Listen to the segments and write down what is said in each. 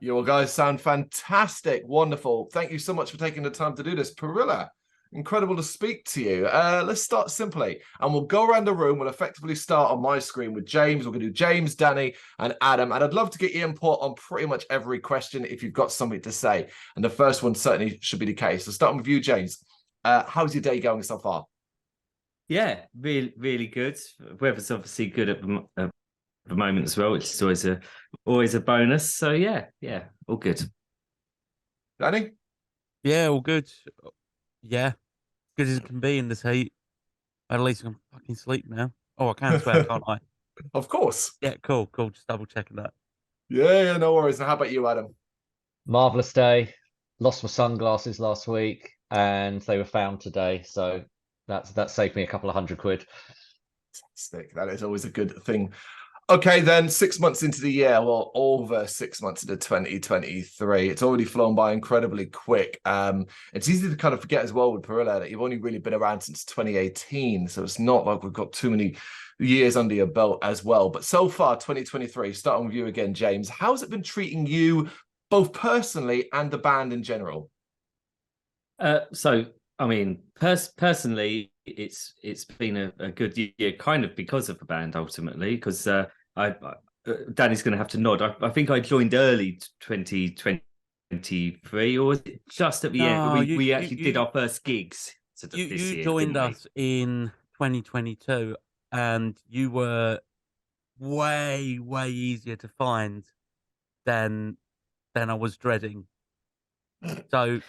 You guys sound fantastic. Wonderful. Thank you so much for taking the time to do this. Parrilla, incredible to speak to you. Let's start simply, and we'll go around the room. We'll effectively start on my screen with James. We're going to do James, Danny, and Adam. And I'd love to get your input on pretty much every question if you've got something to say. And the first one certainly should be the case. So starting with you, James. How's your day going so far? Yeah, really, really good. Weather's obviously good at the moment as well, which is always a bonus. So yeah, all good. Danny? Yeah, all good. Yeah, good as it can be in this heat. At least I can fucking sleep now. Oh, I can swear, can't I? Of course. Yeah, cool. Just double checking that. Yeah, no worries. Now, how about you, Adam? Marvelous day. Lost my sunglasses last week and they were found today. So that saved me a couple of £100. Fantastic. That is always a good thing. Okay, then 6 months into the year, well, over 6 months into 2023, it's already flown by incredibly quick. It's easy to kind of forget as well with Parrilla that you've only really been around since 2018, so it's not like we've got too many years under your belt as well. But so far, 2023, starting with you again, James, how's it been treating you both personally and the band in general? So, I mean, personally, it's been a good year, kind of because of the band ultimately, because Danny's going to have to nod. I think I joined early 2023, or was it just at the end? We actually did our first gigs. You joined us in 2022, and you were way easier to find than I was dreading. So,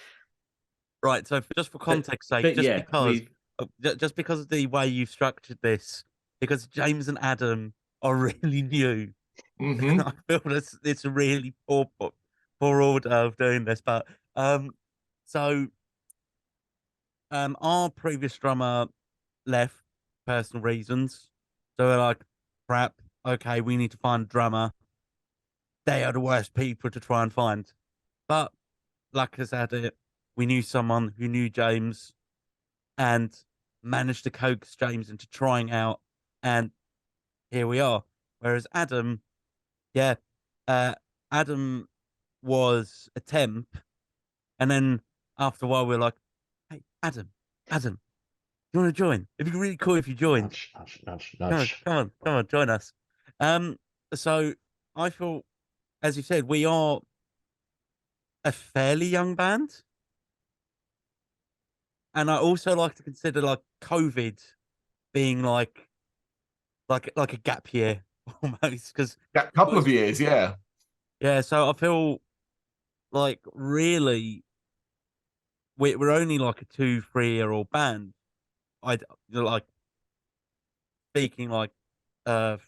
right. So just for context sake, just because of the way you've structured this, because James and Adam are really new. Mm-hmm. I feel it's a really poor order of doing this, but our previous drummer left personal reasons, so we're like, crap, okay, we need to find a drummer. They are the worst people to try and find, but like I said, we knew someone who knew James and managed to coax James into trying out, and here we are. Whereas Adam, Adam was a temp, and then after a while we're like, hey, Adam, you want to join? It'd be really cool if you joined. Nudge. Come on, join us. So I feel, as you said, we are a fairly young band. And I also like to consider like COVID being like a gap year almost, because A couple of years, yeah. So I feel like really we're only like a 2-3-year-old band. I like speaking like just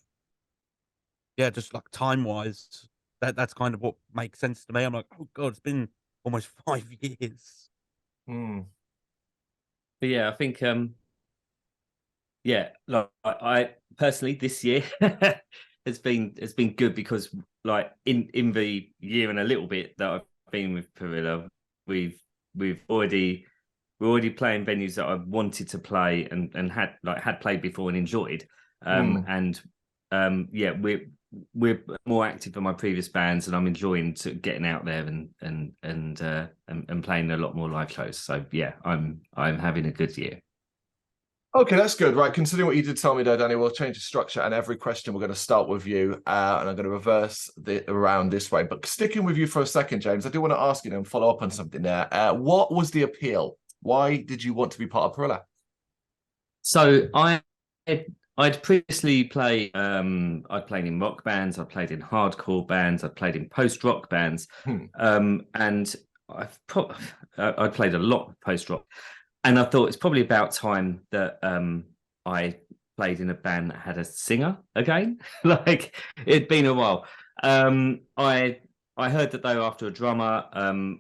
like time wise, that's kind of what makes sense to me. I'm like, oh god, it's been almost 5 years. But yeah, I think like I personally this year has been good, because like in the year and a little bit that I've been with Parrilla, we're already playing venues that I wanted to play and had played before and enjoyed. We're more active than my previous bands, and I'm enjoying getting out there and playing a lot more live shows. So yeah, I'm having a good year. Okay, that's good. Right, considering what you did tell me there, Danny, we'll change the structure, and every question we're going to start with you, and I'm going to reverse around this way. But sticking with you for a second, James, I do want to ask you and follow up on something there. What was the appeal? Why did you want to be part of Parrilla? So I'd previously played. I'd played in rock bands. I played in hardcore bands. I played in post-rock bands, and I played a lot of post-rock. And I thought it's probably about time that I played in a band that had a singer again. Like, it'd been a while. I heard that they were after a drummer.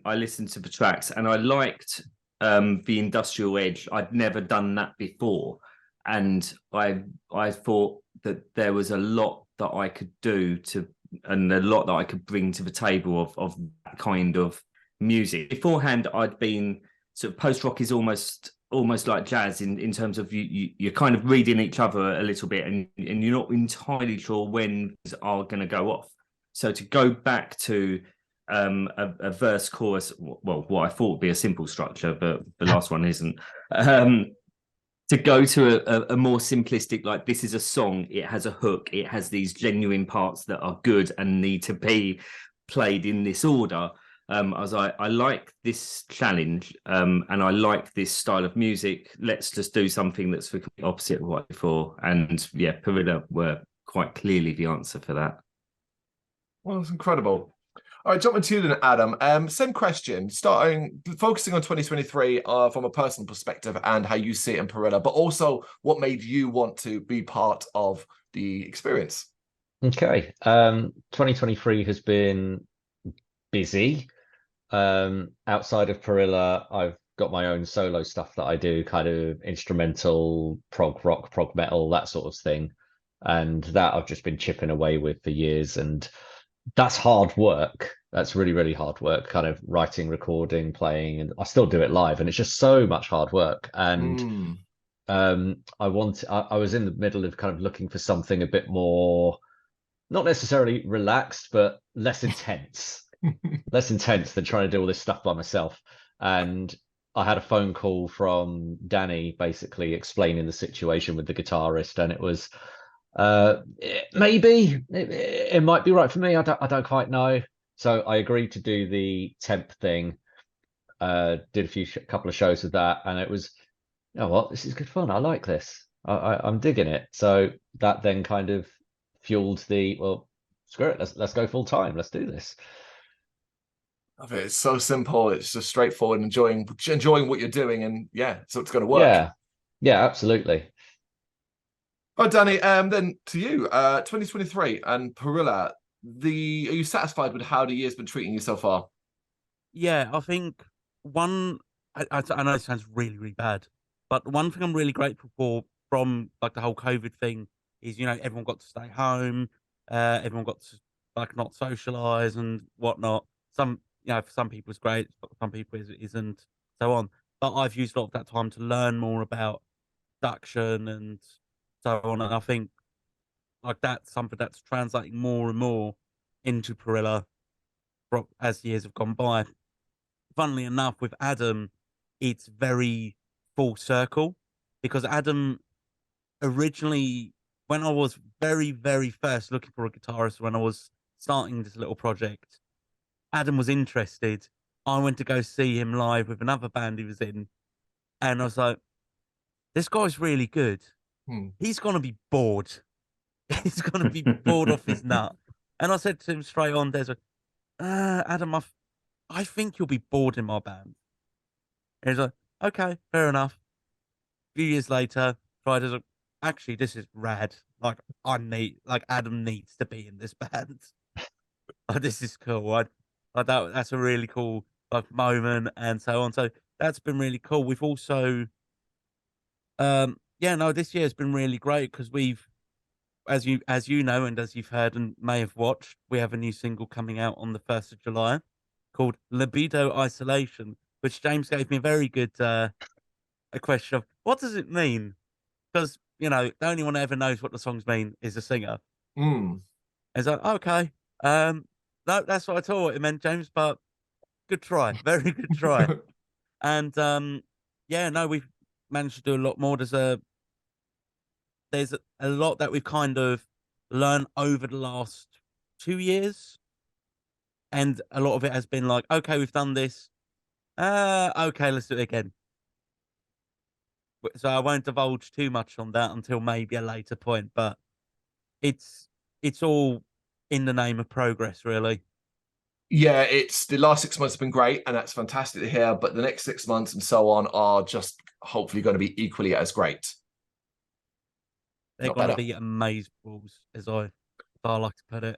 I listened to the tracks and I liked the industrial edge. I'd never done that before. And I thought that there was a lot that I could do and a lot that I could bring to the table of that kind of music. Beforehand, I'd been sort of post-rock is almost like jazz in terms of you're kind of reading each other a little bit, and you're not entirely sure when things are going to go off. So to go back to a verse chorus, well, what I thought would be a simple structure, but the last one isn't. To go to a more simplistic, like, this is a song, it has a hook, it has these genuine parts that are good and need to be played in this order. I was like, I like this challenge, and I like this style of music. Let's just do something that's the complete opposite of what before. And yeah, Parrilla were quite clearly the answer for that. Well, it's incredible. All right, jumping to you then, Adam. Same question, focusing on 2023 from a personal perspective and how you see it in Parrilla, but also what made you want to be part of the experience. Okay. 2023 has been busy. Outside of Parrilla, I've got my own solo stuff that I do, kind of instrumental, prog rock, prog metal, that sort of thing. And that I've just been chipping away with for years. And that's hard work. That's really, really hard work, kind of writing, recording, playing, and I still do it live. And it's just so much hard work. And I was in the middle of kind of looking for something a bit more, not necessarily relaxed, but less intense. Less intense than trying to do all this stuff by myself. And I had a phone call from Danny basically explaining the situation with the guitarist, and it was maybe it might be right for me. I don't quite know. So I agreed to do the temp thing. Did a couple of shows with that, and it was, you know what, this is good fun. I like this. I'm digging it. So that then kind of fueled the, well, screw it. Let's go full time. Let's do this. It's so simple. It's just straightforward, enjoying what you're doing, and yeah, so it's going to work. Yeah, absolutely. Oh, Danny, then to you, 2023 and Parrilla, are you satisfied with how the year's been treating you so far? Yeah, I think I know it sounds really, really bad, but one thing I'm really grateful for from like the whole COVID thing is, everyone got to stay home, everyone got to like not socialize and whatnot. For some people it's great, but for some people it isn't, so on. But I've used a lot of that time to learn more about production and so on, and I think like that's something that's translating more and more into Parrilla as the years have gone by. Funnily enough, with Adam, it's very full circle, because Adam originally, when I was very, very first looking for a guitarist, when I was starting this little project, Adam was interested. I went to go see him live with another band he was in, and I was like, this guy's really good. He's going to be bored. He's going to be bored off his nut. And I said to him straight on, there's Adam, I think you'll be bored in my band. And he's like, okay, fair enough. A few years later, tried as actually, this is rad. Like, Adam needs to be in this band. Like, this is cool. That's a really cool like moment and so on. So that's been really cool. We've also, this year has been really great because we've, as you know, and as you've heard and may have watched, we have a new single coming out on the 1st of July called Libido Isolation, which James gave me a very good a question of what does it mean? Because, the only one that ever knows what the songs mean is the singer. It's like, okay, no, that's what I thought it meant, James, but good try. Very good try. And we've managed to do a lot more. There's a lot that we've kind of learned over the last 2 years. And a lot of it has been like, okay, we've done this. Okay, let's do it again. So I won't divulge too much on that until maybe a later point, but it's all in the name of progress, really. Yeah, it's the last 6 months have been great, and that's fantastic to hear. But the next 6 months and so on are just hopefully going to be equally as great. They're going to be amazeballs, as I like to put it.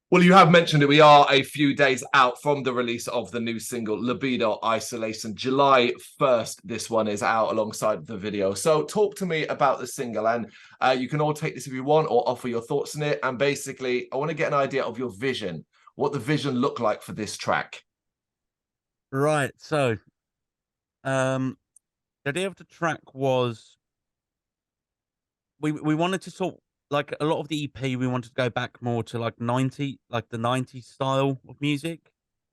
Well, you have mentioned it. We are a few days out from the release of the new single, Libido Isolation. July 1st, this one is out alongside the video. So talk to me about the single, and you can all take this if you want or offer your thoughts on it. And basically, I want to get an idea of your vision, what the vision looked like for this track. Right. So, the idea of the track was we wanted to sort, like a lot of the EP, we wanted to go back more to like the 90s style of music.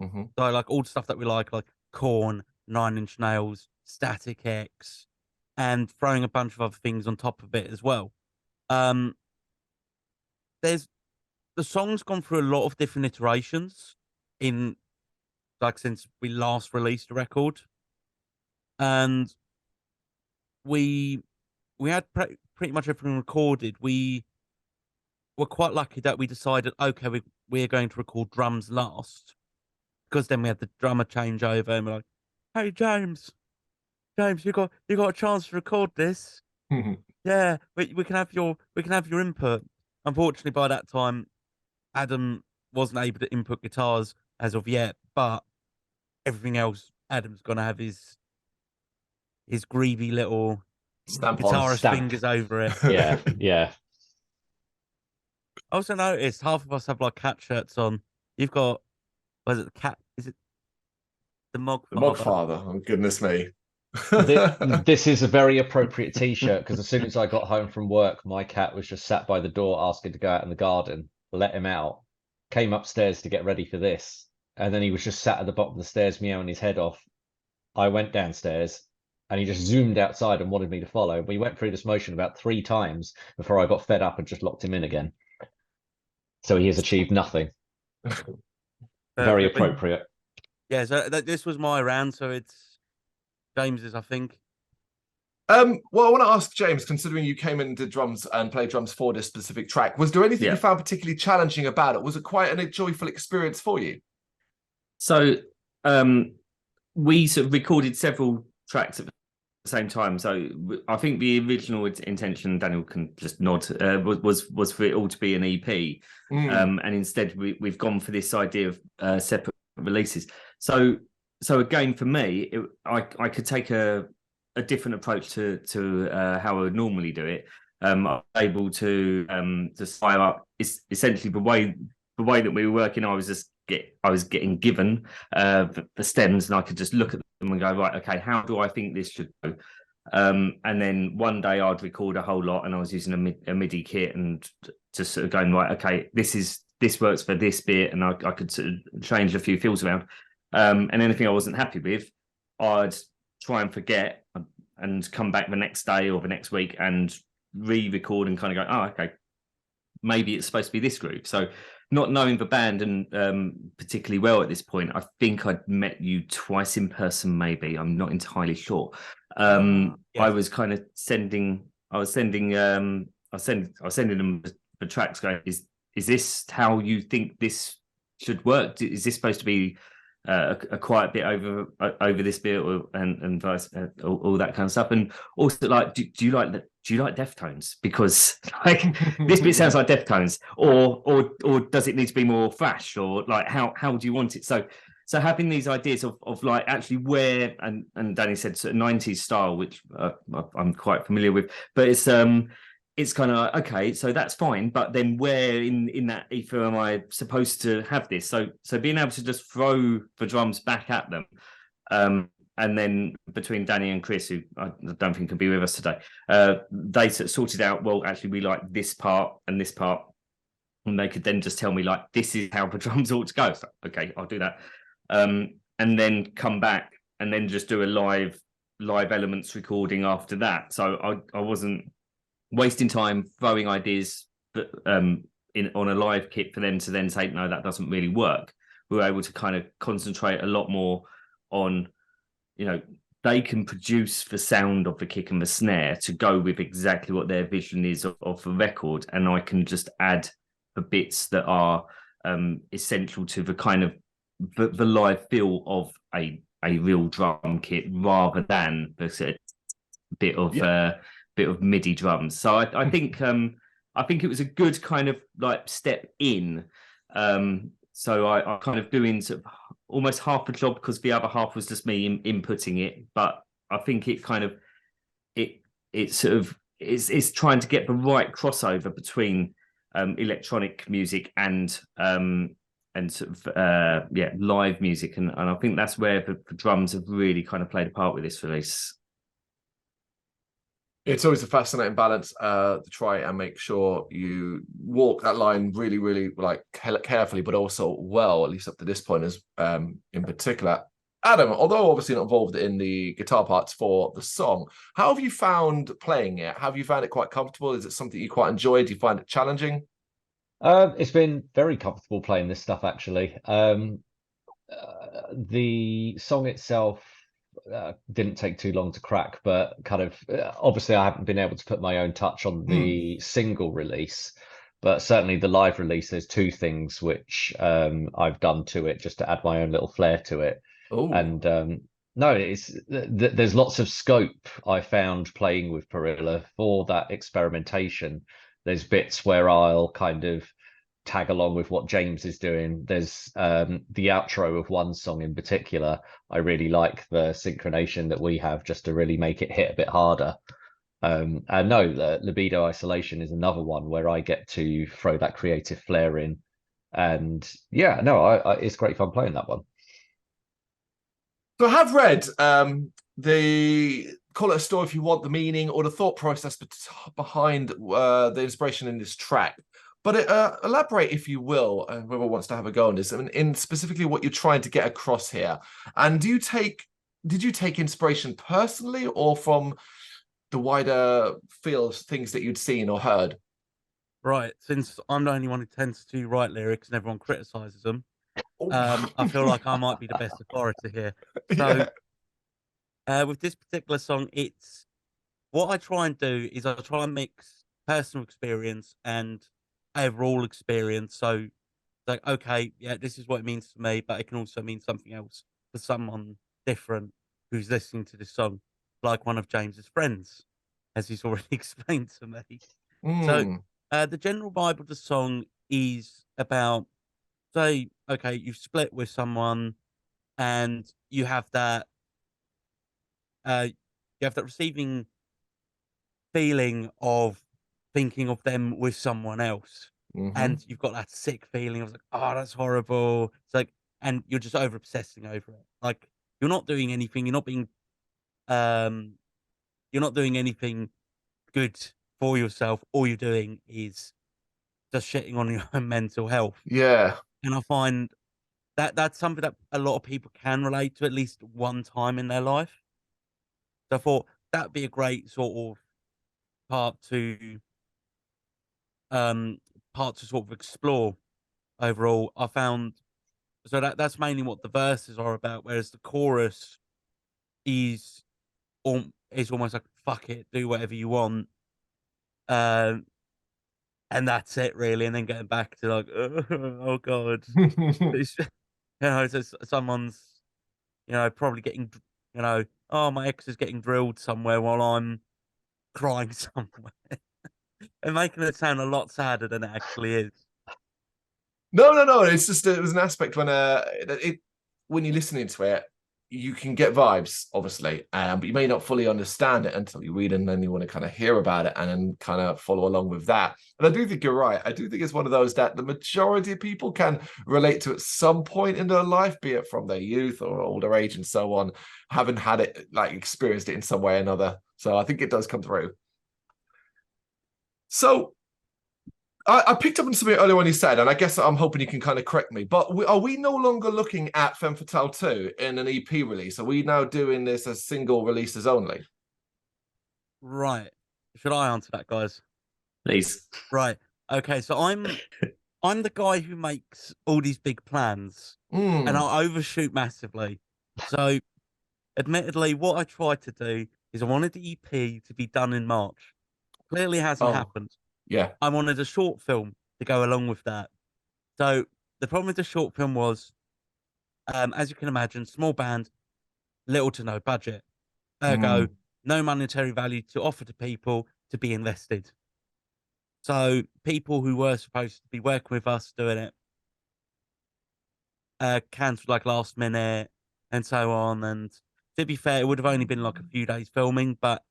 Mhm. So like all the stuff that we like Korn, Nine Inch Nails, Static X, and throwing a bunch of other things on top of it as well. Um, there's the song's gone through a lot of different iterations in like since we last released the record, and we had pretty much everything recorded. We were quite lucky that we decided, okay, we're going to record drums last, because then we had the drummer changeover, and we're like, hey James, you got a chance to record this. Yeah, we can have your input. Unfortunately, by that time, Adam wasn't able to input guitars as of yet, but everything else, Adam's gonna have his greedy little Stamp on. guitarist Stamp. fingers over it. Yeah, yeah. I also noticed half of us have like cat shirts on. You've got, was it the cat? Is it the Mog The Mog Father? Father. Oh, goodness me. This is a very appropriate T-shirt because as soon as I got home from work, my cat was just sat by the door asking to go out in the garden. Let him out. Came upstairs to get ready for this, and then he was just sat at the bottom of the stairs meowing his head off. I went downstairs, and he just zoomed outside and wanted me to follow. We went through this motion about 3 times before I got fed up and just locked him in again. So he has achieved nothing. Very appropriate. Yeah, so this was my round, so it's James's, I think. Well, I want to ask James, considering you came in and did drums and played drums for this specific track, was there anything you found particularly challenging about it? Was it quite a joyful experience for you? So we sort of recorded several tracks at the same time. So I think the original intention, Daniel can just nod, was for it all to be an EP. And instead we've gone for this idea of separate releases. So again, for me, I could take a different approach to how I would normally do it. I'm able to fire up essentially the way that we were working. I was getting given the stems, and I could just look at them and go, right, okay, how do I think this should go? And then one day I'd record a whole lot, and I was using a MIDI kit and just sort of going, right, okay, this works for this bit, and I could sort of change a few fills around. And anything I wasn't happy with, I'd try and forget and come back the next day or the next week and re-record and kind of go, oh, okay, maybe it's supposed to be this groove. So not knowing the band and particularly well at this point, I think I'd met you twice in person, maybe. I'm not entirely sure. Yes. I was kind of sending them the tracks going, is this how you think this should work? Is this supposed to be a quiet bit over this bit, and vice, all that kind of stuff? And also, like, do you like Deftones? Because like this bit sounds like Deftones, or does it need to be more thrash, or like how do you want it? So having these ideas of like actually where, and Danny said sort of 90s style, which I'm quite familiar with, but it's kind of like, okay, so that's fine, but then where in that ether am I supposed to have this? So being able to just throw the drums back at them, and then between Danny and Chris, who I don't think can be with us today, they sort of sorted out, well, actually we like this part and this part, and they could then just tell me like, this is how the drums ought to go. So, okay, I'll do that, and then come back and then just do a live elements recording after that. So I wasn't wasting time throwing ideas on a live kit for them to then say, no, that doesn't really work. We were able to kind of concentrate a lot more on, they can produce the sound of the kick and the snare to go with exactly what their vision is of the record, and I can just add the bits that are essential to the kind of the live feel of a real drum kit, rather than the bit of MIDI drums. So I think it was a good kind of like step in. So I kind of doing sort of almost half the job, because the other half was just me inputting it. But I think it kind of it's trying to get the right crossover between electronic music and sort of live music, and I think that's where the drums have really kind of played a part with this release. It's always a fascinating balance to try and make sure you walk that line really, really like carefully, but also well, at least up to this point, as in particular. Adam, although obviously not involved in the guitar parts for the song, how have you found playing it? Have you found it quite comfortable? Is it something you quite enjoy? Do you find it challenging? It's been very comfortable playing this stuff actually. The song itself didn't take too long to crack, but kind of obviously I haven't been able to put my own touch on the single release, but certainly the live release, there's two things which I've done to it just to add my own little flair to it. Oh, And no, there's lots of scope I found playing with Parrilla for that experimentation. There's bits where I'll kind of tag along with what James is doing. There's the outro of one song in particular. I really like the synchronization that we have just to really make it hit a bit harder. And no, the Libido Isolation is another one where I get to throw that creative flair in. And yeah, no, it's great fun playing that one. so I have read the, call it a story if you want, the meaning or the thought process behind the inspiration in this track. But elaborate, if you will, whoever wants to have a go on this, I mean, in specifically what you're trying to get across here. And did you take inspiration personally or from the wider field, things that you'd seen or heard? Right. Since I'm the only one who tends to write lyrics and everyone criticizes them, Oh. I feel like I might be the best authority here. Yeah. So with this particular song, it's what I try and do is I try and mix personal experience and overall experience. So like, okay, yeah, this is what it means to me, but it can also mean something else for someone different who's listening to this song, like one of James's friends, as he's already explained to me. So Mm. the general vibe of the song is about, say, okay, you've split with someone and you have that receiving feeling of thinking of them with someone else. Hmm. And you've got that sick feeling of like, oh, that's horrible. It's like, and you're just over obsessing over it. Like you're not doing anything. Um, you're not doing anything good for yourself. All you're doing is just shitting on your own mental health. Yeah. And I find that that's something that a lot of people can relate to at least one time in their life. So I thought that'd be a great sort of part to um part to sort of explore overall. I found so that's mainly what the verses are about, whereas the chorus is is almost like fuck it, do whatever you want, um, and that's it really. And then getting back to like, oh god, it's, someone's probably getting oh my ex is getting drilled somewhere while I'm crying somewhere, and making it sound a lot sadder than it actually is. No. It's just it was an aspect when you're listening to it, you can get vibes, obviously, but you may not fully understand it until you read and then you want to kind of hear about it and then kind of follow along with that. And I do think you're right. I do think it's one of those that the majority of people can relate to at some point in their life, be it from their youth or older age and so on, having had it, like experienced it in some way or another. So I think it does come through. So I picked up on something earlier when you said, and I guess I'm hoping you can kind of correct me, but are we no longer looking at Femme Fatale 2 in an EP release? Are we now doing this as single releases only? Right. Should I answer that, guys? Please. Right. Okay. So I'm the guy who makes all these big plans, and Mm. I overshoot massively. So, admittedly, what I tried to do is I wanted the EP to be done in March. Clearly hasn't Oh, happened. yeah. I wanted a short film to go along with that. So the problem with the short film was, as you can imagine, small band, little to no budget. Ergo, Mm. no monetary value to offer to people to be invested. So people who were supposed to be working with us doing it cancelled like last minute and so on. And to be fair, it would have only been like a few days filming, but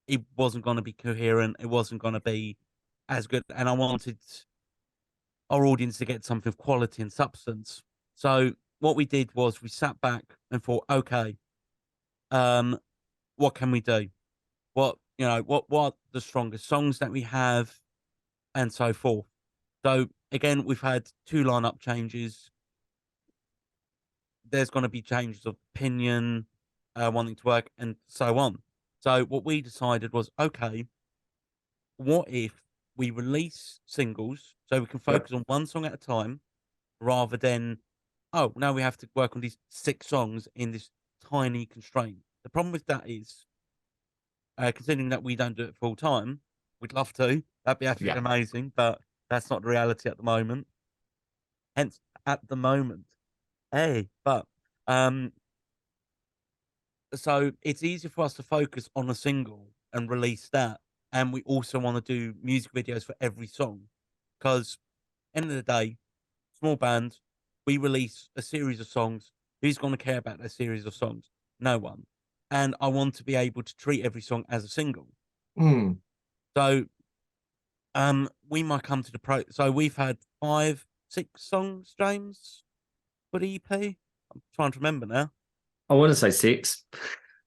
it wasn't going to be coherent. It wasn't going to be as good. And I wanted our audience to get something of quality and substance. So what we did was we sat back and thought, okay, what can we do? What you know, what are the strongest songs that we have, and so forth. So again, we've had 2 lineup changes. There's going to be changes of opinion, wanting to work, and so on. So what we decided was, okay, what if we release singles so we can Yep. focus on one song at a time, rather than, oh, now we have to work on these 6 songs in this tiny constraint. The problem with that is, considering that we don't do it full time, we'd love to. That'd be absolutely Yeah. amazing, but that's not the reality at the moment. Hence, at the moment. Hey, but so it's easier for us to focus on a single and release that, and we also want to do music videos for every song, because end of the day, small band, we release a series of songs. Who's going to care about that series of songs? No one. And I want to be able to treat every song as a single. Mm. So we might come to the so we've had 5, 6 songs, James, for the EP. I'm trying to remember now. I want to say 6.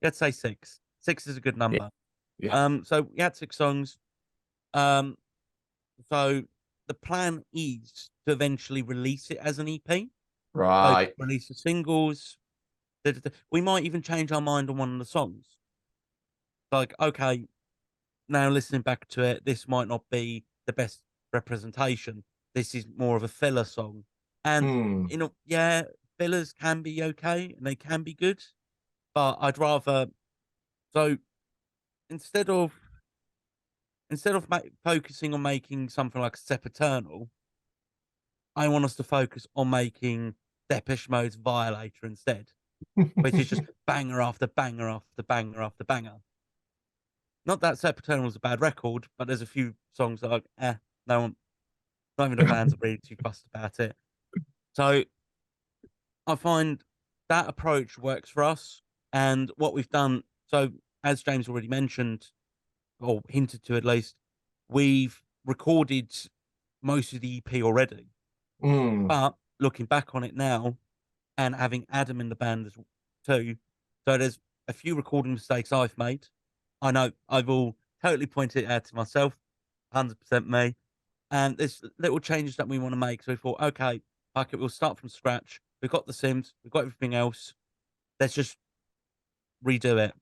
Let's say 6. 6 is a good number. Yeah. So we had 6 songs. So the plan is to eventually release it as an EP. So Right. release the singles. We might even change our mind on one of the songs. Like, okay, now listening back to it, this might not be the best representation. This is more of a filler song. And Mm. you know, yeah, fillers can be okay and they can be good, but I'd rather, so instead of focusing on making something like Sepaternal, I want us to focus on making Depeche Mode's Violator instead, which is just banger after banger after banger after banger. Not that Sepaternal is a bad record, but there's a few songs that are, no one, not even the fans are really too fussed about it. So I find that approach works for us. And what we've done, so as James already mentioned, or hinted to at least, we've recorded most of the EP already. Mm. But looking back on it now, and having Adam in the band as too, so there's a few recording mistakes I've made. I know I've all totally pointed it out to myself, 100% me. And there's little changes that we want to make. So we thought, okay, fuck it, we'll start from scratch. We've got the Sims, we've got everything else. Let's just redo it.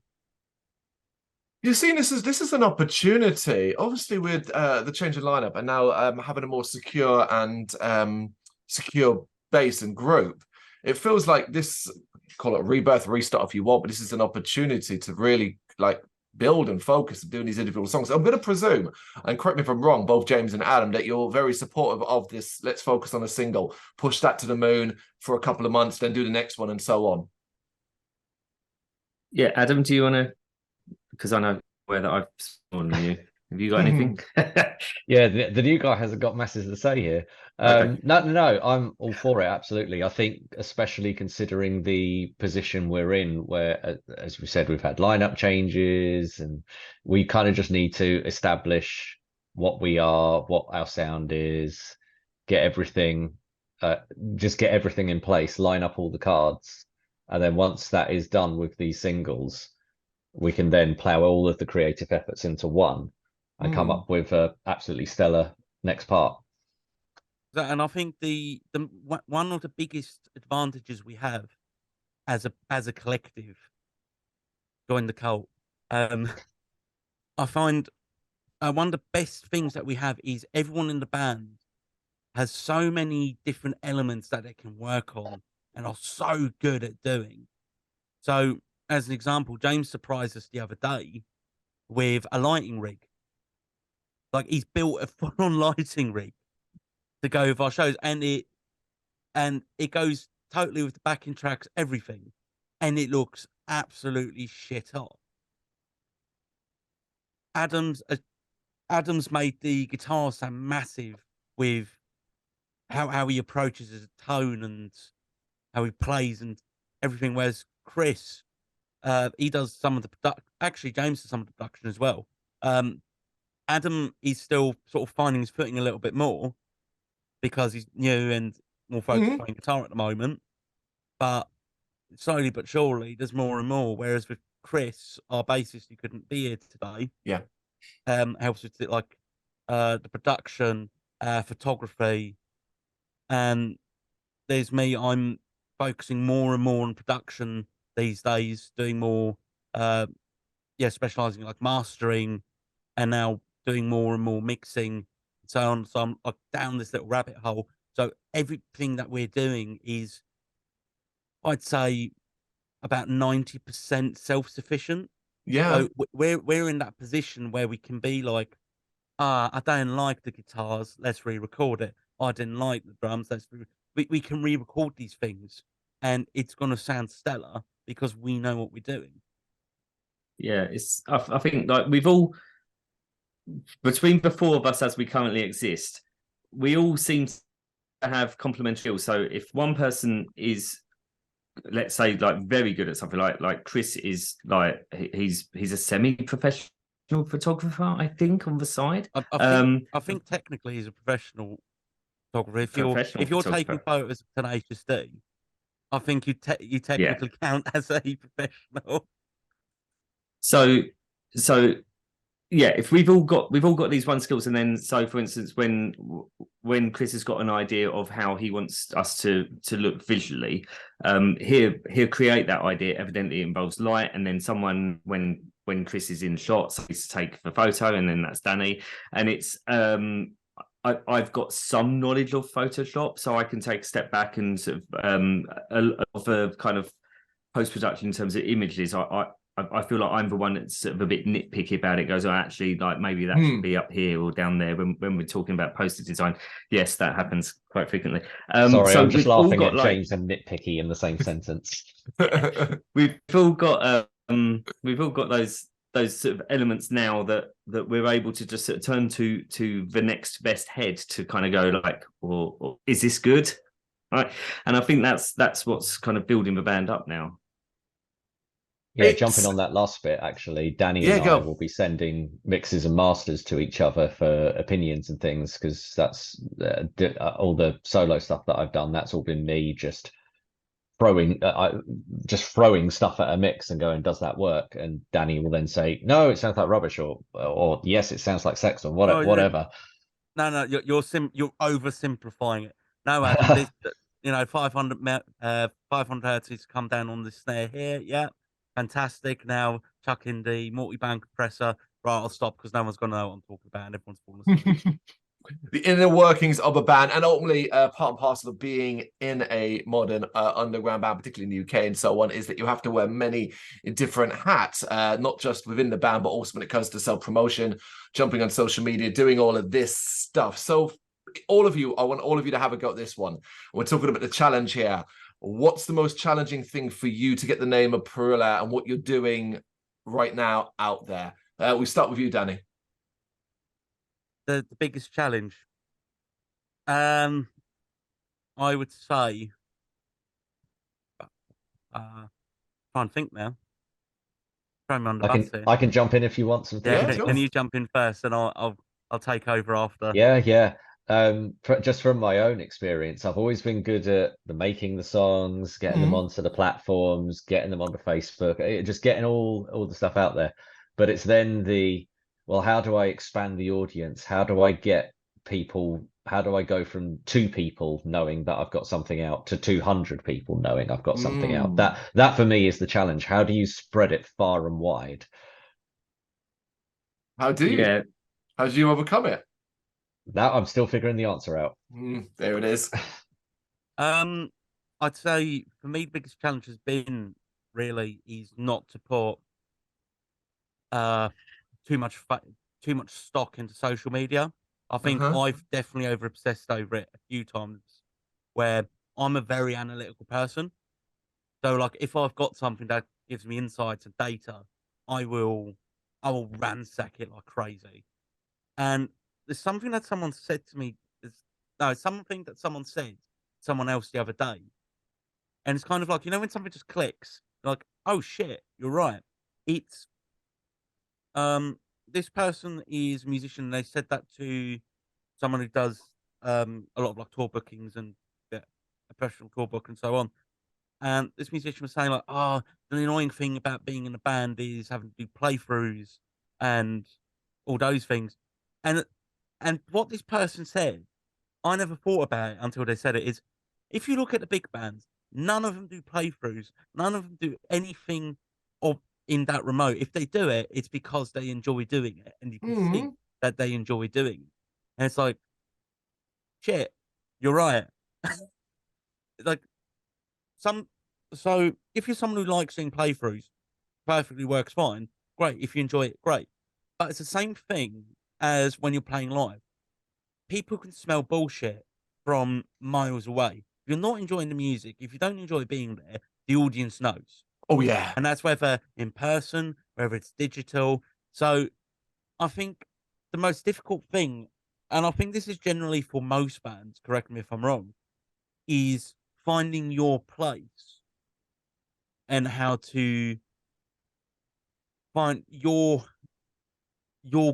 You're seeing this is an opportunity, obviously, with the change in lineup and now having a more secure and secure base and group. It feels like this, call it rebirth, restart if you want, but this is an opportunity to really like build and focus on doing these individual songs. I'm going to presume, and correct me if I'm wrong, both James and Adam, that you're very supportive of this. Let's focus on a single, push that to the moon for a couple of months, then do the next one, and so on. Yeah, Adam, do you want to? Because I know where that I've sworn on you. Have you got anything? Yeah, the new guy hasn't got masses to say here. Okay. No, I'm all for it. Absolutely. I think, especially considering the position we're in, where, as we said, we've had lineup changes, and we kind of just need to establish what we are, what our sound is, get everything, just get everything in place, line up all the cards, and then once that is done with these singles, we can then plow all of the creative efforts into one and come up with a absolutely stellar next part. And I think the one of the biggest advantages we have as a collective, join the cult. I find one of the best things that we have is everyone in the band has so many different elements that they can work on and are so good at doing. So, as an example, James surprised us the other day with a lighting rig. Like, he's built a full-on lighting rig to go with our shows, and it goes totally with the backing tracks, everything, and it looks absolutely shit hot. Adam's made the guitar sound massive with how he approaches his tone and how he plays and everything. Whereas Chris, he does some of the production. Actually, James does some of the production as well. Adam is still sort of finding his footing a little bit more because he's new and more focused playing guitar at the moment. But slowly but surely, there's more and more. Whereas with Chris, our bassist, who couldn't be here today, Yeah. helps with like the production, photography, and there's me. I'm focusing more and more on production these days, doing more, specializing in like mastering, and now doing more and more mixing, and so on. So I'm like down this little rabbit hole. So everything that we're doing is, I'd say, about 90% self-sufficient. Yeah. So we're in that position where we can be like, I don't like the guitars, let's re-record it. I didn't like the drums, we can re-record these things, and it's gonna sound stellar because we know what we're doing. Yeah, it's. I think like we've all, between the four of us as we currently exist, we all seem to have complementary skills. So if one person is, let's say, like very good at something, like Chris is, like he's a semi-professional photographer, I think, on the side. I think technically he's a professional photographer. If you're taking photos of Tenacious D, I think you technically count as a professional. So yeah, if we've all got these one skills, and then so for instance, when Chris has got an idea of how he wants us to look visually, he'll create that idea. Evidently, it involves light, and then someone, when Chris is in shots, he's to take the photo, and then that's Danny. And it's I've got some knowledge of Photoshop, so I can take a step back and sort of of a kind of post production in terms of images. I feel like I'm the one that's sort of a bit nitpicky about it. Goes, oh, actually, like maybe that should be up here or down there. When we're talking about poster design, yes, that happens quite frequently. Sorry, so I'm just laughing at like, James and nitpicky in the same sentence. we've all got those sort of elements now that we're able to just sort of turn to the next best head to kind of go like, or is this good? Right, and I think that's what's kind of building the band up now. Yeah, jumping on that last bit, actually, Danny and I will be sending mixes and masters to each other for opinions and things, because that's all the solo stuff that I've done. That's all been me just throwing stuff at a mix and going, does that work? And Danny will then say, no, it sounds like rubbish, or yes, it sounds like sex, or whatever. No, you're oversimplifying it. No, Adam, this 500 hertz come down on the snare here. Yeah, fantastic. Now chuck in the multi-band compressor. Right, I'll stop because no one's gonna know what I'm talking about, and everyone's falling asleep. The inner workings of a band, and ultimately part and parcel of being in a modern underground band, particularly in the UK and so on, is that you have to wear many different hats, not just within the band, but also when it comes to self-promotion, jumping on social media, doing all of this stuff. So all of you, I want all of you to have a go at this one. We're talking about the challenge here. What's the most challenging thing for you to get the name of Parrilla and what you're doing right now out there? We start with you, Danny. The biggest challenge, I would say, trying to think now. Throwing me on the bus here. I can jump in if you want some things. Yeah, can you jump in first, and I'll take over after. Yeah. Just from my own experience, I've always been good at making the songs, getting them onto the platforms, getting them onto Facebook, just getting all the stuff out there. But it's then well, how do I expand the audience? How do I get people? How do I go from 2 people knowing that I've got something out to 200 people knowing I've got something out? That for me is the challenge. How do you spread it far and wide? How do you overcome it? That I'm still figuring the answer out. There it is. I'd say for me, the biggest challenge has been is not to put too much stock into social media. I think I've definitely over obsessed over it a few times, where I'm a very analytical person. So like if I've got something that gives me insights and data, I will ransack it like crazy. And there's something that someone said to me. Something that someone said to someone else the other day, and it's kind of like, when something just clicks, like, oh shit, you're right. It's this person is a musician. And they said that to someone who does a lot of like tour bookings and a professional tour book and so on. and this musician was saying like, "Oh, the annoying thing about being in a band is having to do playthroughs and all those things." And what this person said, I never thought about it until they said it. Is if you look at the big bands, none of them do playthroughs. None of them do anything of in that remote. If they do it, it's because they enjoy doing it, and you can see Mhm. that they enjoy doing it. And it's like, shit, you're right. Like some, so if you're someone who likes seeing playthroughs, perfectly works fine. Great. If you enjoy it, great. But it's the same thing as when you're playing live. People can smell bullshit from miles away. If you're not enjoying the music, if you don't enjoy being there, the audience knows. Oh yeah. And that's whether in person, whether it's digital. So I think the most difficult thing, and I think this is generally for most bands, correct me if I'm wrong, is finding your place and how to find your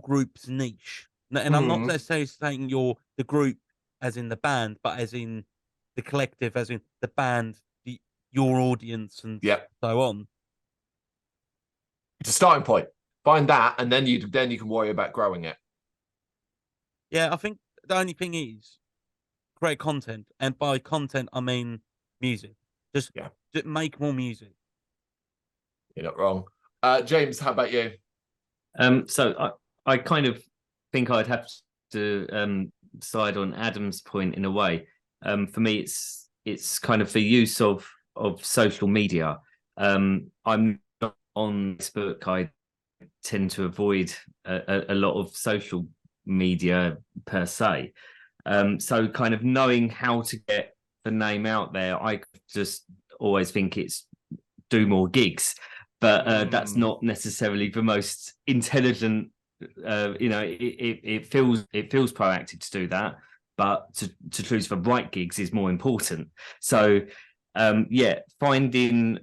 group's niche. And I'm not Mhm. necessarily saying you're the group as in the band, but as in the collective, as in the band, your audience, and Yep. so on. It's a starting point. Find that, and then you can worry about growing it. Yeah, I think the only thing is create content, and by content I mean music. Just, Yeah. just make more music. You're not wrong. James, how about you? So I kind of think I'd have to side on Adam's point in a way. For me, it's kind of the use of social media. I'm not on Facebook. I tend to avoid a lot of social media per se. So kind of knowing how to get the name out there, I just always think it's do more gigs, but that's not necessarily the most intelligent. It feels proactive to do that, but to choose the right gigs is more important. So yeah, finding,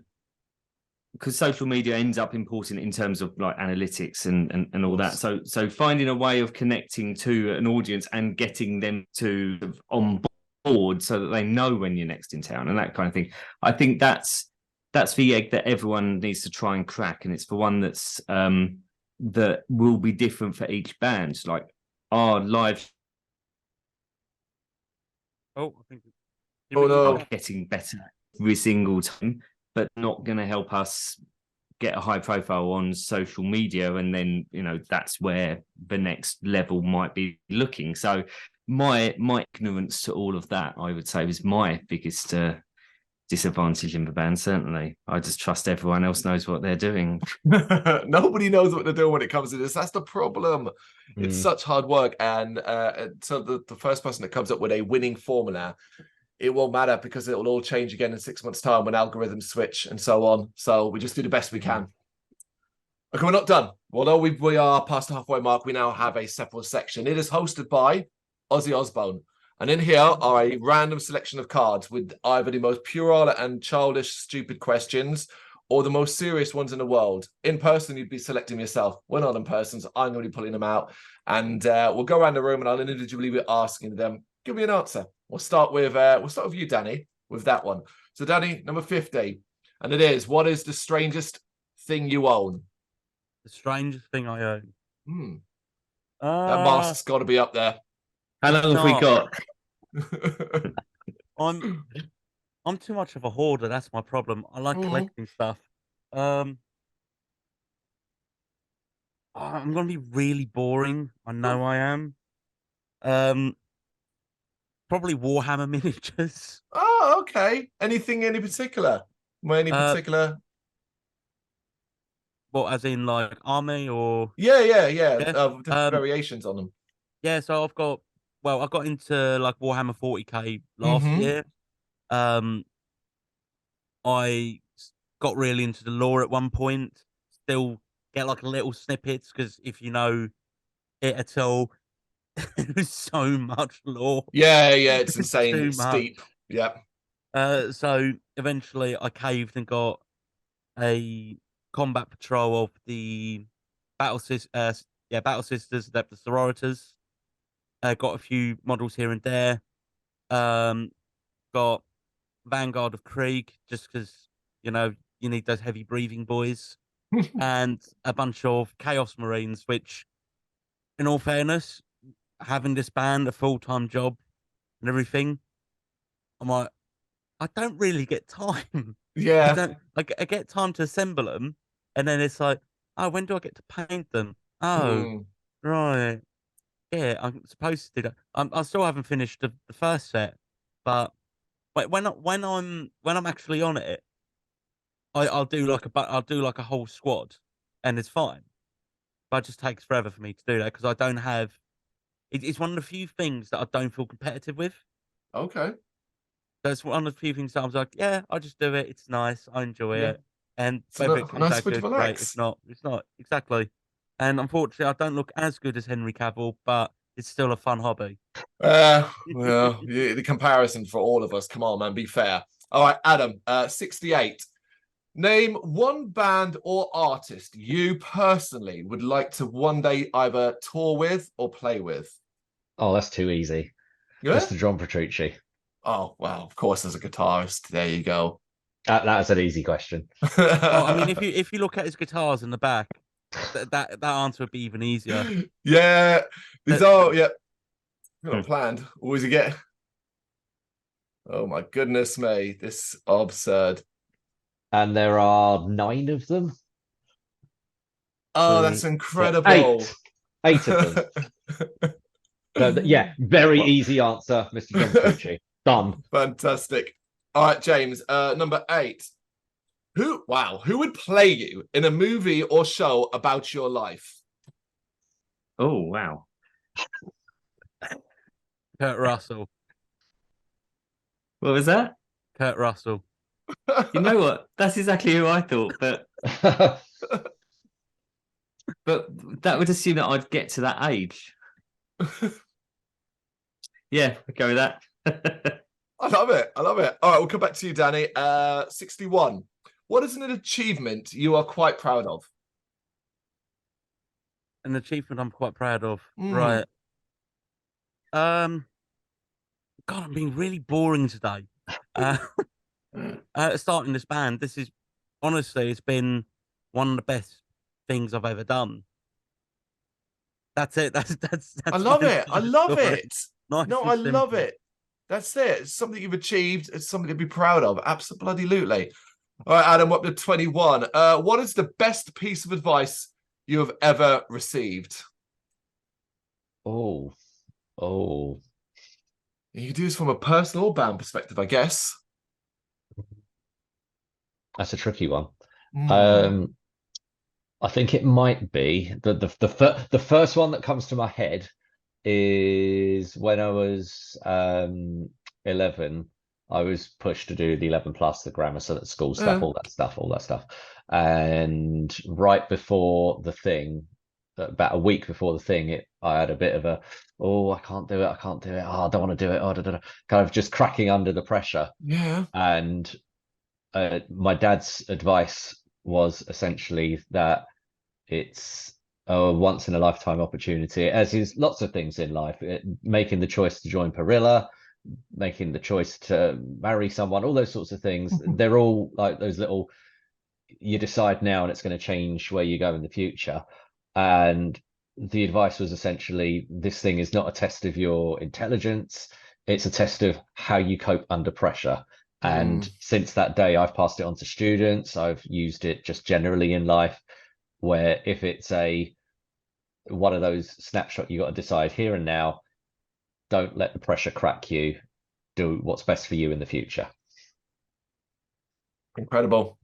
because social media ends up important in terms of like analytics and all that. So finding a way of connecting to an audience and getting them to on board so that they know when you're next in town and that kind of thing. I think that's the egg that everyone needs to try and crack, and it's the one that's that will be different for each band. Like our live Oh, I think. Oh no. are getting better every single time, but not going to help us get a high profile on social media, and then that's where the next level might be looking. So my ignorance to all of that, I would say, was my biggest disadvantage in the band. Certainly, I just trust everyone else knows what they're doing. Nobody knows what they're doing when it comes to this. That's the problem. It's Mm. such hard work, and so the first person that comes up with a winning formula, it won't matter because it will all change again in 6 months' time when algorithms switch and so on. So we just do the best we can. Okay, we're not done. Although we are past the halfway mark, we now have a separate section. It is hosted by Ozzy Osbourne. And in here are a random selection of cards with either the most puerile and childish, stupid questions or the most serious ones in the world. In person, you'd be selecting yourself. We're not in person, so I'm going to be pulling them out. And we'll go around the room and I'll individually be asking them, give me an answer. We'll start with you, Danny, with that one. So, Danny, number 50. And it is, what is the strangest thing you own? The strangest thing I own. That mask's got to be up there. How long have we got? I'm too much of a hoarder. That's my problem. I like collecting stuff. I'm gonna be really boring. I know I am. Probably Warhammer miniatures. Oh, okay. Anything in particular? Any particular? Well, as in like army or Yeah. yeah. Different variations on them. Yeah, so I got into like Warhammer 40k last Mm-hmm. year. Um, I got really into the lore at one point. Still get like little snippets because if you know it at all, there's so much lore. Yeah, it's It's insane. too It's much. steep. Yeah. So eventually I caved and got a combat patrol of the battle sisters, the sororitas. Got a few models here and there. Um, got Vanguard of Krieg, just because, you know, you need those heavy breathing boys, and a bunch of Chaos Marines, which, in all fairness, having this band, a full-time job and everything, I'm like, I don't really get time. Yeah. I get time to assemble them, and then it's like, oh, when do I get to paint them? Oh, Mm. right. Yeah, I'm supposed to do that. I still haven't finished the first set, but when I'm actually on it, I'll do like I'll do like a whole squad, and it's fine. But it just takes forever for me to do that because I don't have. It's one of the few things that I don't feel competitive with. Okay. That's one of the few things that I was like, yeah, I'll just do it. It's nice. I enjoy Yeah. it. And It's whether a it comes nice out way to good, great. If relax. not, it's not. Exactly. And unfortunately, I don't look as good as Henry Cavill, but it's still a fun hobby. Well, the comparison for all of us. Come on, man, be fair. All right, Adam, 68. Name one band or artist you personally would like to one day either tour with or play with. Oh, that's too easy. Yeah? Mr. John Petrucci. Oh, well, of course, as a guitarist. There you go. That's an easy question. Well, I mean, if you look at his guitars in the back, that answer would be even easier. Yeah, these That- are, yeah, not planned. Always you get. Oh, my goodness me. This absurd. And there are 9 of them. Oh, that's 3, 4, incredible. 8 of them. So, yeah, very easy answer, Mr. John Petrucci. Done. Fantastic. All right, James, number 8. Who would play you in a movie or show about your life? Oh, wow. Kurt Russell. What was that? Kurt Russell. You know what? That's exactly who I thought, but that would assume that I'd get to that age. Yeah, I'd go with that. I love it. I love it. All right, we'll come back to you, Danny. 61. What is an achievement you are quite proud of? An achievement I'm quite proud of. Mm. Right. God, I'm being really boring today. Starting this band, this is honestly, it's been one of the best things I've ever done. That's it. That's I love my it. I entire love story. it. Nice No, and I love simple. it. That's it. It's something you've achieved. It's something to be proud of. Absolutely. All right, Adam, up to 21. What is the best piece of advice you have ever received? Oh. You can do this from a personal or band perspective, I guess. That's a tricky one. Mm. I think it might be the first one that comes to my head is when I was 11. I was pushed to do the 11 plus, the grammar school stuff, all that stuff. And right before the thing, about a week before the thing, I had a bit of a, oh, I can't do it. Oh, I don't want to do it. Oh, kind of just cracking under the pressure. Yeah. And my dad's advice was essentially that it's a once in a lifetime opportunity, as is lots of things in life. Making the choice to join Parrilla, making the choice to marry someone, all those sorts of things. They're all like those little, you decide now and it's going to change where you go in the future. And the advice was essentially, this thing is not a test of your intelligence. It's a test of how you cope under pressure. And since that day, I've passed it on to students. I've used it just generally in life, where if it's one of those snapshot, you got to decide here and now, don't let the pressure crack you. Do what's best for you in the future. Incredible.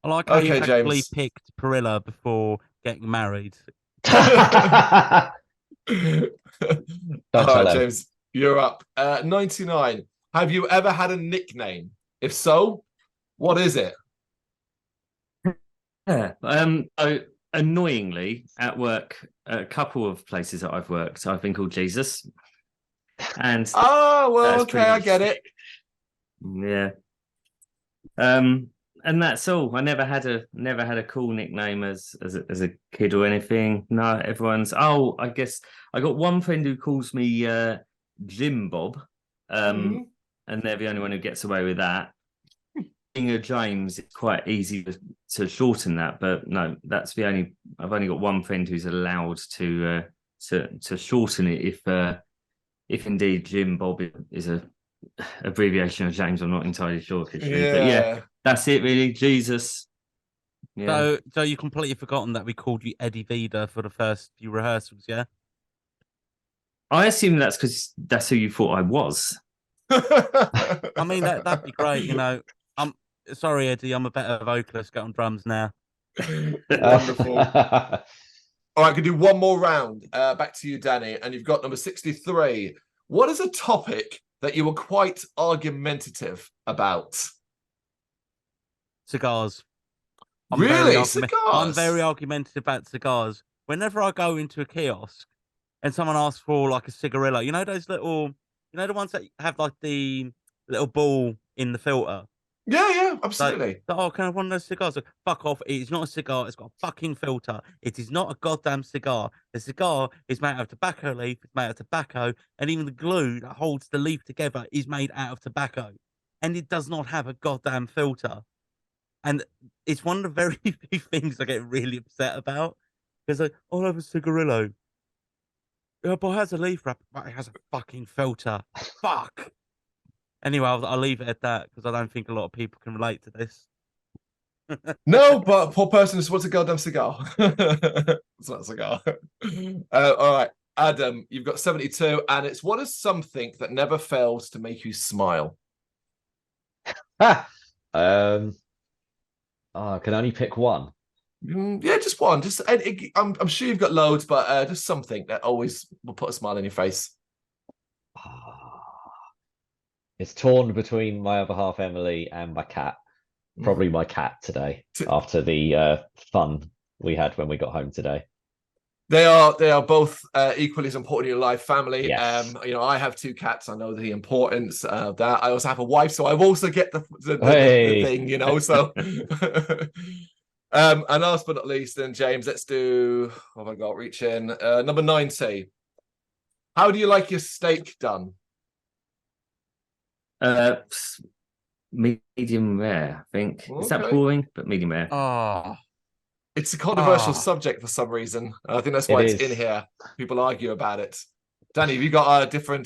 I like how you Okay, actually James. picked Parrilla before getting married. All Don't right, tell them. James, you're up. 99. Have you ever had a nickname? If so, what is it? Yeah. So annoyingly, at work, a couple of places that I've worked, I've been called Jesus. And Oh, well, that's okay, pretty I much get it. Yeah. And that's all. I never had a cool nickname as a kid or anything. No, everyone's I guess I got one friend who calls me Jim Bob. and they're the only one who gets away with that. Being a James, it's quite easy to shorten that, but no, that's the only. I've only got one friend who's allowed to shorten it if indeed Jim Bob is a abbreviation of James. I'm not entirely sure if it's true, but yeah, that's it really. Jesus. Yeah. So you completely forgotten that we called you Eddie Vida for the first few rehearsals, yeah? I assume that's because that's who you thought I was. I mean, that'd be great, you know. I'm sorry, Eddie, I'm a better vocalist. Get on drums now. Wonderful. All right, I can do one more round. Back to you, Danny, and you've got number 63. What is a topic that you were quite argumentative about? Cigars. Really? Cigars? I'm very argumentative about cigars. Whenever I go into a kiosk and someone asks for like a cigarillo, you know those little, you know the ones that have like the little ball in the filter? Yeah, absolutely. Like, oh, can I have one of those cigars? Like, fuck off. It's not a cigar. It's got a fucking filter. It is not a goddamn cigar. The cigar is made out of tobacco leaf. It's made out of tobacco. And even the glue that holds the leaf together is made out of tobacco. And it does not have a goddamn filter. And it's one of the very few things I get really upset about. Because like, I'll have a cigarillo. Yeah, but it has a leaf wrap. But it has a fucking filter. Fuck. Anyway, I'll leave it at that because I don't think a lot of people can relate to this. No, but poor person just wants a goddamn cigar. It's not a cigar. All right, Adam, you've got 72, and it's what is something that never fails to make you smile? I can only pick one. Yeah, just one. I'm sure you've got loads, but just something that always will put a smile on your face. It's torn between my other half, Emily, and my cat. Probably my cat today, after the fun we had when we got home today. They are both equally as important in your life, family. Yes. You know, I have 2 cats. I know the importance of that. I also have a wife, so I've also get the thing, you know. So, and last but not least, then James, let's do. What have I got? Reach in number 90. How do you like your steak done? Medium rare, I think. Is that Okay. boring? But medium rare. Oh, It's a controversial subject for some reason. I think that's why it's in here. People argue about it. Danny, have you got a different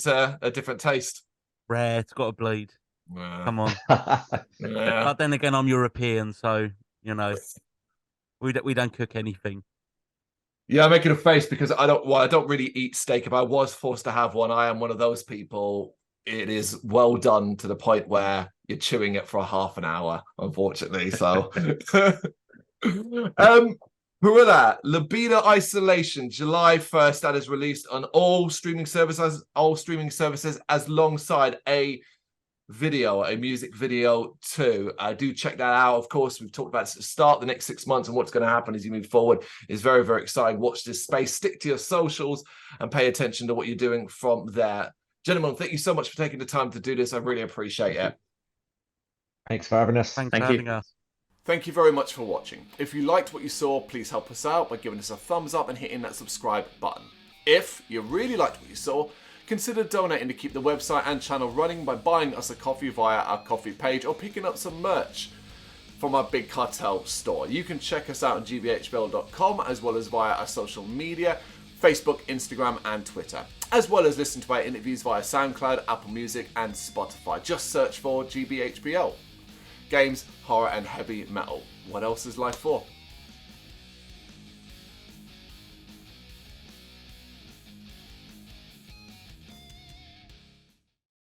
taste? rare. It's got to bleed. Come on. Yeah. But then again, I'm European, so you know, we don't cook anything. Yeah, I'm making a face because I don't really eat steak. If I was forced to have one, I am one of those people. It is well done to the point where you're chewing it for a half an hour, unfortunately. So, Parrilla, Libido Isolation, July 1st. That is released on all streaming services as alongside a music video too. Do check that out. Of course, we've talked about the start the next 6 months and what's going to happen as you move forward is very, very exciting. Watch this space, stick to your socials and pay attention to what you're doing from there. Gentlemen, thank you so much for taking the time to do this. I really appreciate it. Thanks for having us. Thanks for having us. Thank you very much for watching. If you liked what you saw, please help us out by giving us a thumbs up and hitting that subscribe button. If you really liked what you saw, consider donating to keep the website and channel running by buying us a coffee via our coffee page or picking up some merch from our Big Cartel store. You can check us out on gbhbl.com as well as via our social media, Facebook, Instagram and Twitter, as well as listen to our interviews via SoundCloud, Apple Music and Spotify. Just search for GBHBL. Games, horror and heavy metal. What else is life for?